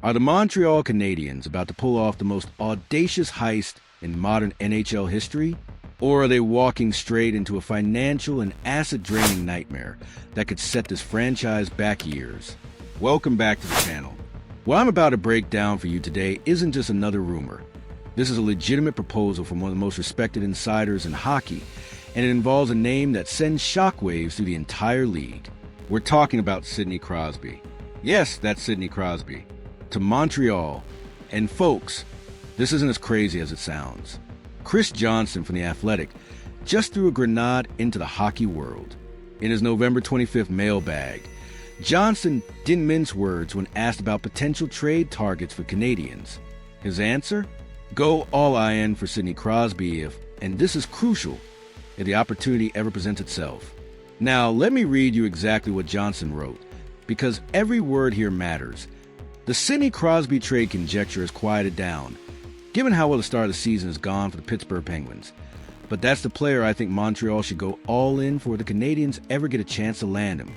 Are the Montreal Canadiens about to pull off the most audacious heist in modern NHL history? Or are they walking straight into a financial and asset-draining nightmare that could set this franchise back years? Welcome back to the channel. What I'm about to break down for you today isn't just another rumor. This is a legitimate proposal from one of the most respected insiders in hockey, and it involves a name that sends shockwaves through the entire league. We're talking about Sidney Crosby. Yes, that's Sidney Crosby. To Montreal. And folks, this isn't as crazy as it sounds. Chris Johnston from The Athletic just threw a grenade into the hockey world. In his November 25th mailbag, Johnston didn't mince words when asked about potential trade targets for Canadiens. His answer? Go all in for Sidney Crosby if, and this is crucial, if the opportunity ever presents itself. Now, let me read you exactly what Johnston wrote, because every word here matters. The Sidney Crosby trade conjecture has quieted down, given how well the start of the season has gone for the Pittsburgh Penguins. But that's the player I think Montreal should go all in for if the Canadiens ever get a chance to land him.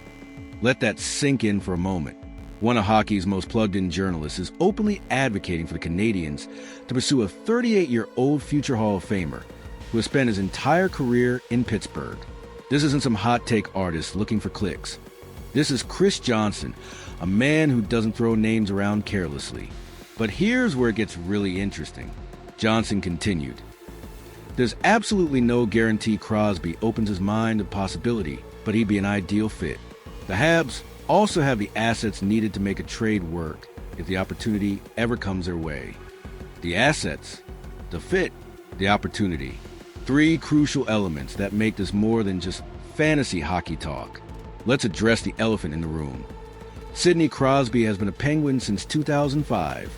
Let that sink in for a moment. One of hockey's most plugged-in journalists is openly advocating for the Canadiens to pursue a 38-year-old future Hall of Famer who has spent his entire career in Pittsburgh. This isn't some hot-take artist looking for clicks. This is Chris Johnston, a man who doesn't throw names around carelessly. But here's where it gets really interesting. Johnston continued, "There's absolutely no guarantee Crosby opens his mind to possibility, but he'd be an ideal fit. The Habs also have the assets needed to make a trade work if the opportunity ever comes their way. The assets, the fit, the opportunity. Three crucial elements that make this more than just fantasy hockey talk. Let's address the elephant in the room. Sidney Crosby has been a Penguin since 2005.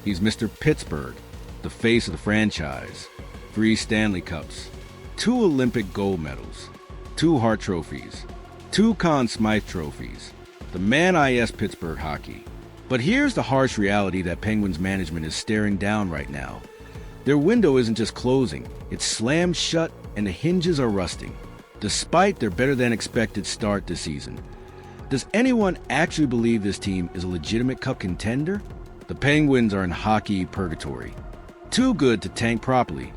He's Mr. Pittsburgh, the face of the franchise. 3 Stanley Cups, 2 Olympic gold medals, 2 Hart trophies, 2 Conn Smythe trophies. The man is Pittsburgh hockey. But here's the harsh reality that Penguins management is staring down right now. Their window isn't just closing, it's slammed shut and the hinges are rusting, despite their better-than-expected start this season. Does anyone actually believe this team is a legitimate cup contender? The Penguins are in hockey purgatory. Too good to tank properly,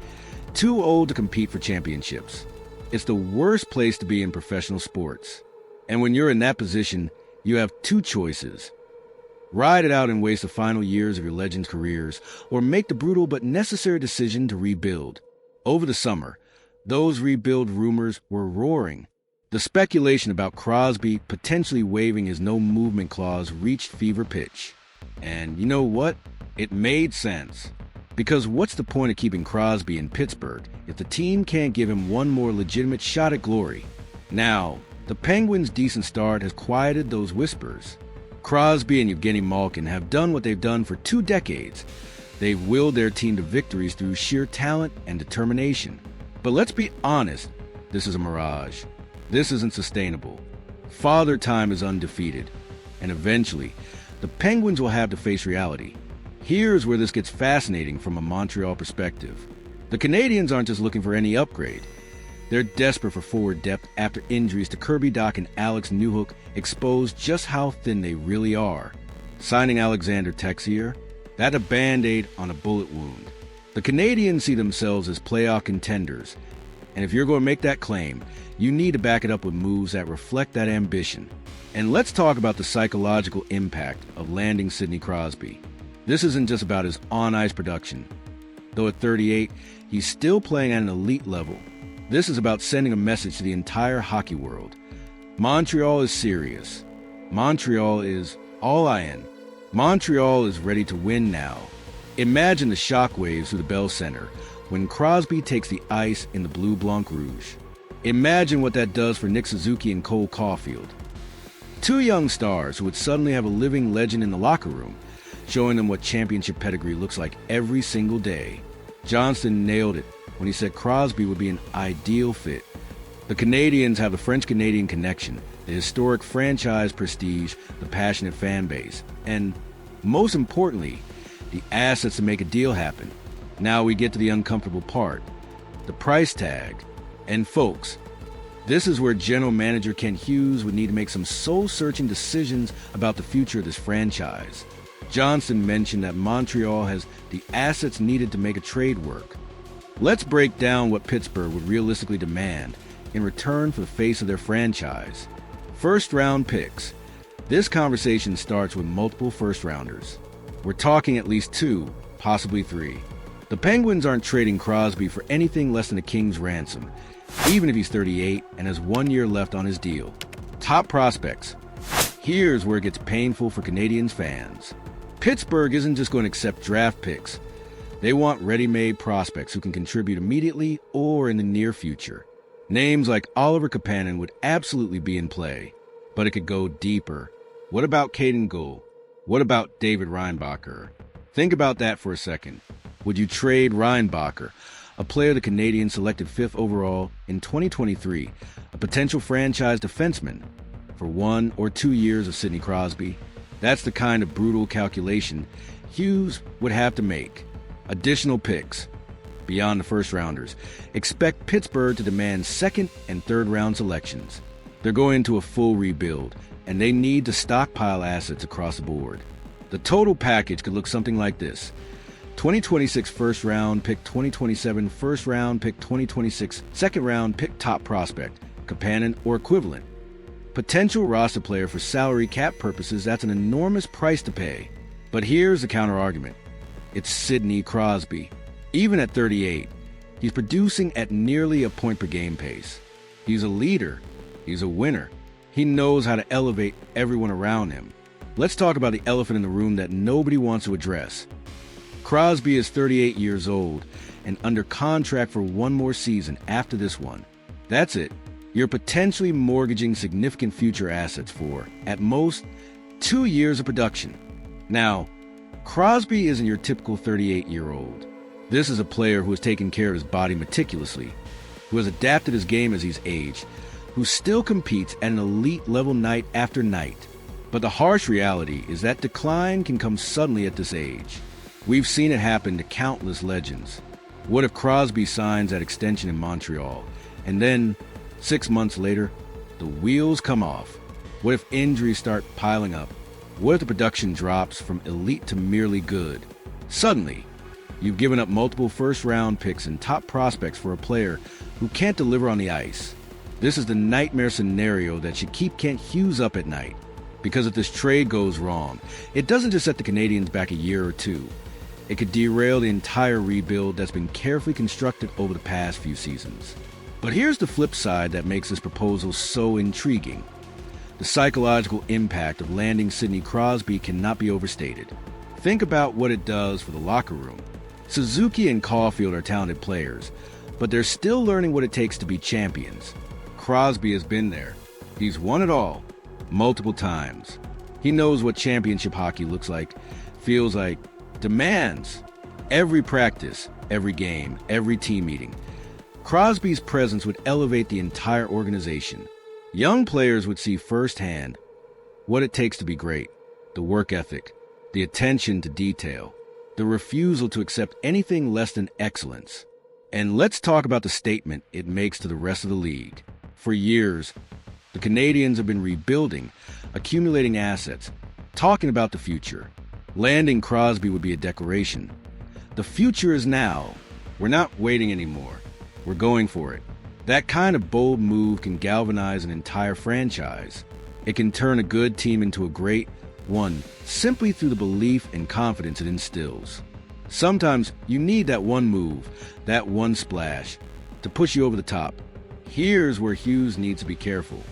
too old to compete for championships. It's the worst place to be in professional sports. And when you're in that position, you have 2 choices. Ride it out and waste the final years of your legends' careers, or make the brutal but necessary decision to rebuild. Over the summer, those rebuild rumors were roaring. The speculation about Crosby potentially waiving his no-movement clause reached fever pitch. And you know what? It made sense. Because what's the point of keeping Crosby in Pittsburgh if the team can't give him one more legitimate shot at glory? Now, the Penguins' decent start has quieted those whispers. Crosby and Evgeny Malkin have done what they've done for 2 decades. They've willed their team to victories through sheer talent and determination. But let's be honest, this is a mirage. This isn't sustainable. Father Time is undefeated, and eventually, the Penguins will have to face reality. Here's where this gets fascinating from a Montreal perspective. The Canadiens aren't just looking for any upgrade. They're desperate for forward depth after injuries to Kirby Dach and Alex Newhook exposed just how thin they really are. Signing Alexander Texier, that's a Band-Aid on a bullet wound. The Canadiens see themselves as playoff contenders, and if you're going to make that claim, you need to back it up with moves that reflect that ambition. And let's talk about the psychological impact of landing Sidney Crosby. This isn't just about his on-ice production. Though at 38, he's still playing at an elite level. This is about sending a message to the entire hockey world. Montreal is serious. Montreal is all in. Montreal is ready to win now. Imagine the shockwaves through the Bell Center when Crosby takes the ice in the Blue Blanc Rouge. Imagine what that does for Nick Suzuki and Cole Caulfield. 2 young stars who would suddenly have a living legend in the locker room, showing them what championship pedigree looks like every single day. Johnston nailed it when he said Crosby would be an ideal fit. The Canadiens have the French-Canadian connection, the historic franchise prestige, the passionate fan base, and, most importantly, the assets to make a deal happen. Now we get to the uncomfortable part, the price tag. And folks, this is where General Manager Kent Hughes would need to make some soul-searching decisions about the future of this franchise. Johnston mentioned that Montreal has the assets needed to make a trade work. Let's break down what Pittsburgh would realistically demand in return for the face of their franchise. First-round picks. This conversation starts with multiple first-rounders. We're talking at least 2, possibly 3. The Penguins aren't trading Crosby for anything less than a king's ransom, even if he's 38 and has 1 year left on his deal. Top prospects. Here's where it gets painful for Canadiens fans. Pittsburgh isn't just going to accept draft picks. They want ready-made prospects who can contribute immediately or in the near future. Names like Oliver Kapanen would absolutely be in play, but it could go deeper. What about Caden Guhle? What about David Reinbacher? Think about that for a second. Would you trade Reinbacher, a player the Canadiens selected 5th overall in 2023, a potential franchise defenseman, for 1 or 2 years of Sidney Crosby? That's the kind of brutal calculation Hughes would have to make. Additional picks. Beyond the first-rounders, expect Pittsburgh to demand second- and third-round selections. They're going into a full rebuild, and they need to stockpile assets across the board. The total package could look something like this: 2026 first-round pick, 2027 first-round pick, 2026 second-round pick, top prospect, Kapanen or equivalent. Potential roster player for salary cap purposes, that's an enormous price to pay. But here's the counter-argument. It's Sidney Crosby. Even at 38, he's producing at nearly a point-per-game pace. He's a leader. He's a winner. He knows how to elevate everyone around him. Let's talk about the elephant in the room that nobody wants to address. Crosby is 38 years old and under contract for 1 more season after this one. That's it. You're potentially mortgaging significant future assets for, at most, 2 years of production. Now, Crosby isn't your typical 38-year-old. This is a player who has taken care of his body meticulously, who has adapted his game as he's aged, who still competes at an elite level night after night. But the harsh reality is that decline can come suddenly at this age. We've seen it happen to countless legends. What if Crosby signs that extension in Montreal, and then, 6 months later, the wheels come off? What if injuries start piling up? What if the production drops from elite to merely good? Suddenly, you've given up multiple first-round picks and top prospects for a player who can't deliver on the ice. This is the nightmare scenario that should keep Kent Hughes up at night. Because if this trade goes wrong, it doesn't just set the Canadiens back a year or 2. It could derail the entire rebuild that's been carefully constructed over the past few seasons. But here's the flip side that makes this proposal so intriguing. The psychological impact of landing Sidney Crosby cannot be overstated. Think about what it does for the locker room. Suzuki and Caulfield are talented players, but they're still learning what it takes to be champions. Crosby has been there. He's won it all, multiple times. He knows what championship hockey looks like, feels like, demands. Every practice, every game, every team meeting. Crosby's presence would elevate the entire organization. Young players would see firsthand what it takes to be great, the work ethic, the attention to detail, the refusal to accept anything less than excellence. And let's talk about the statement it makes to the rest of the league. For years, the Canadiens have been rebuilding, accumulating assets, talking about the future. Landing Crosby would be a declaration. The future is now. We're not waiting anymore. We're going for it. That kind of bold move can galvanize an entire franchise. It can turn a good team into a great one simply through the belief and confidence it instills. Sometimes you need that one move, that one splash, to push you over the top. Here's where Hughes needs to be careful.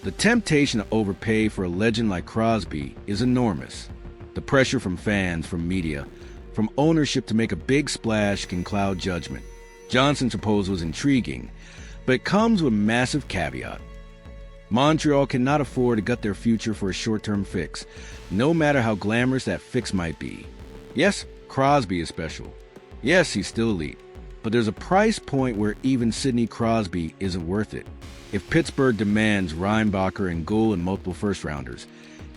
The temptation to overpay for a legend like Crosby is enormous. The pressure from fans, from media, from ownership to make a big splash can cloud judgment. Johnston's proposal is intriguing, but it comes with a massive caveat. Montreal cannot afford to gut their future for a short-term fix, no matter how glamorous that fix might be. Yes, Crosby is special. Yes, he's still elite. But there's a price point where even Sidney Crosby isn't worth it. If Pittsburgh demands Reinbacher and Guhle and multiple first-rounders,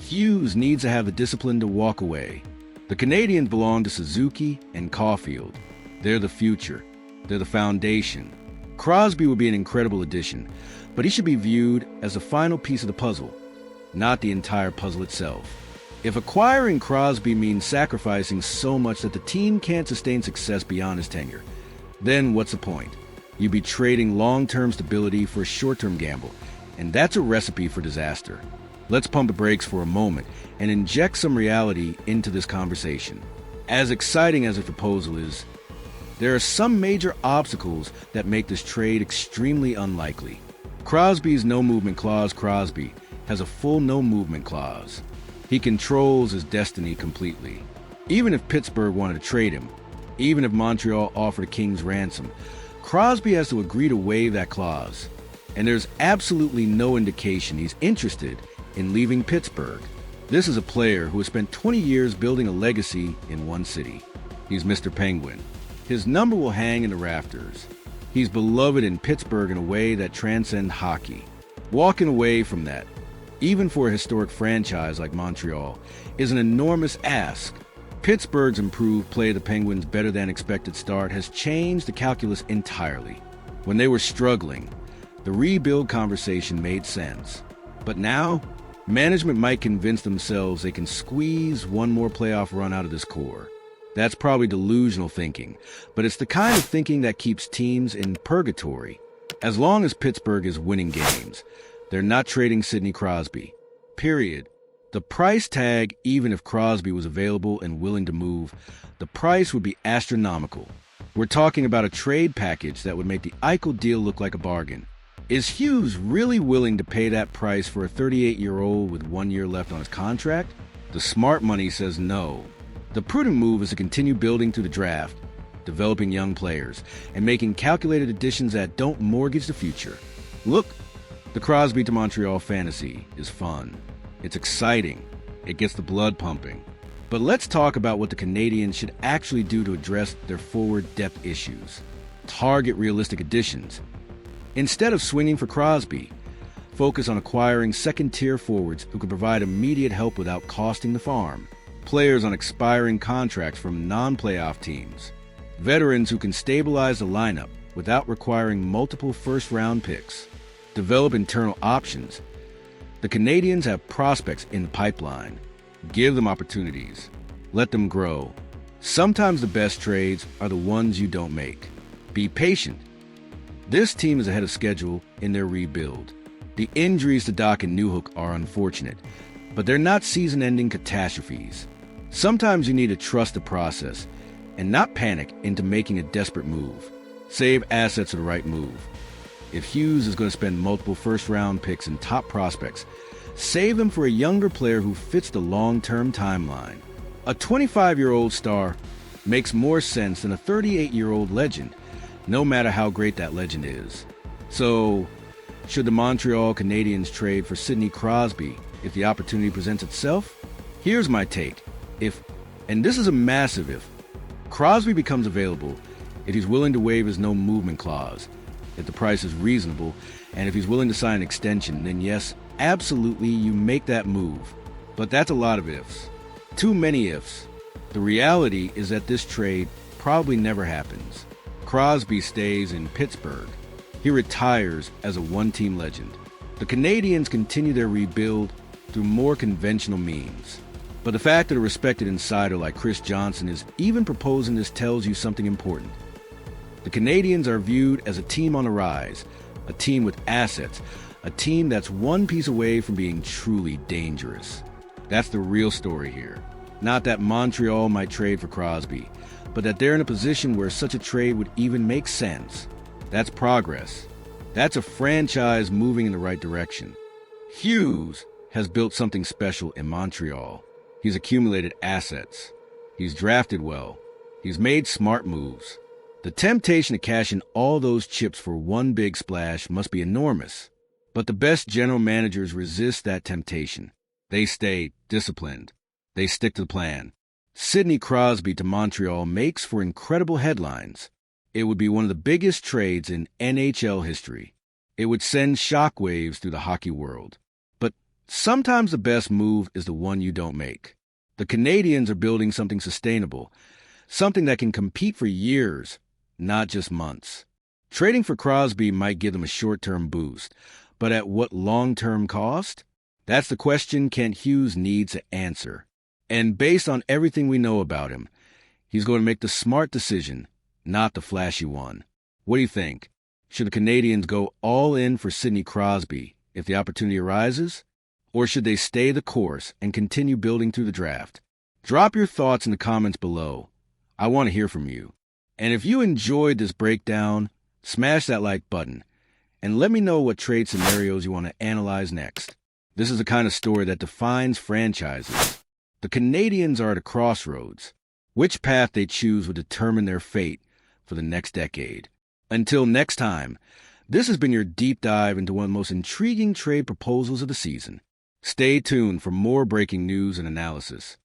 Hughes needs to have the discipline to walk away. The Canadiens belong to Suzuki and Caulfield. They're the future. They're the foundation. Crosby would be an incredible addition, but he should be viewed as the final piece of the puzzle, not the entire puzzle itself. If acquiring Crosby means sacrificing so much that the team can't sustain success beyond his tenure, then what's the point? You'd be trading long-term stability for a short-term gamble, and that's a recipe for disaster. Let's pump the brakes for a moment and inject some reality into this conversation. As exciting as the proposal is, there are some major obstacles that make this trade extremely unlikely. Crosby's no-movement clause. Crosby has a full no-movement clause. He controls his destiny completely. Even if Pittsburgh wanted to trade him, even if Montreal offered a king's ransom, Crosby has to agree to waive that clause. And there's absolutely no indication he's interested in leaving Pittsburgh. This is a player who has spent 20 years building a legacy in one city. He's Mr. Penguin. His number will hang in the rafters. He's beloved in Pittsburgh in a way that transcends hockey. Walking away from that, even for a historic franchise like Montreal, is an enormous ask. Pittsburgh's improved play of the Penguins' better-than-expected start has changed the calculus entirely. When they were struggling, the rebuild conversation made sense. But now, management might convince themselves they can squeeze one more playoff run out of this core. That's probably delusional thinking, but it's the kind of thinking that keeps teams in purgatory. As long as Pittsburgh is winning games, they're not trading Sidney Crosby. Period. The price tag, even if Crosby was available and willing to move, the price would be astronomical. We're talking about a trade package that would make the Eichel deal look like a bargain. Is Hughes really willing to pay that price for a 38-year-old with 1 year left on his contract? The smart money says no. The prudent move is to continue building through the draft, developing young players, and making calculated additions that don't mortgage the future. Look, the Crosby to Montreal fantasy is fun. It's exciting. It gets the blood pumping. But let's talk about what the Canadiens should actually do to address their forward depth issues. Target realistic additions. Instead of swinging for Crosby, focus on acquiring second-tier forwards who can provide immediate help without costing the farm. Players on expiring contracts from non-playoff teams. Veterans who can stabilize the lineup without requiring multiple first-round picks. Develop internal options. The Canadiens have prospects in the pipeline. Give them opportunities. Let them grow. Sometimes the best trades are the ones you don't make. Be patient. This team is ahead of schedule in their rebuild. The injuries to Dach and Newhook are unfortunate, but they're not season-ending catastrophes. Sometimes you need to trust the process and not panic into making a desperate move. Save assets for the right move. If Hughes is going to spend multiple first-round picks and top prospects, save them for a younger player who fits the long-term timeline. A 25-year-old star makes more sense than a 38-year-old legend, no matter how great that legend is. So, should the Montreal Canadiens trade for Sidney Crosby if the opportunity presents itself? Here's my take. If, and this is a massive if, Crosby becomes available, if he's willing to waive his no-movement clause, if the price is reasonable, and if he's willing to sign an extension, then yes, absolutely you make that move. But that's a lot of ifs. Too many ifs. The reality is that this trade probably never happens. Crosby stays in Pittsburgh. He retires as a one-team legend. The Canadiens continue their rebuild through more conventional means. But the fact that a respected insider like Chris Johnston is even proposing this tells you something important. The Canadiens are viewed as a team on the rise, a team with assets, a team that's one piece away from being truly dangerous. That's the real story here. Not that Montreal might trade for Crosby, but that they're in a position where such a trade would even make sense. That's progress. That's a franchise moving in the right direction. Hughes has built something special in Montreal. He's accumulated assets. He's drafted well. He's made smart moves. The temptation to cash in all those chips for one big splash must be enormous. But the best general managers resist that temptation. They stay disciplined. They stick to the plan. Sidney Crosby to Montreal makes for incredible headlines. It would be one of the biggest trades in NHL history. It would send shockwaves through the hockey world. But sometimes the best move is the one you don't make. The Canadiens are building something sustainable, something that can compete for years, not just months. Trading for Crosby might give them a short-term boost, but at what long-term cost? That's the question Kent Hughes needs to answer. And based on everything we know about him, he's going to make the smart decision, not the flashy one. What do you think? Should the Canadiens go all in for Sidney Crosby if the opportunity arises? Or should they stay the course and continue building through the draft? Drop your thoughts in the comments below. I want to hear from you. And if you enjoyed this breakdown, smash that like button and let me know what trade scenarios you want to analyze next. This is the kind of story that defines franchises. The Canadiens are at a crossroads. Which path they choose will determine their fate for the next decade. Until next time, this has been your deep dive into one of the most intriguing trade proposals of the season. Stay tuned for more breaking news and analysis.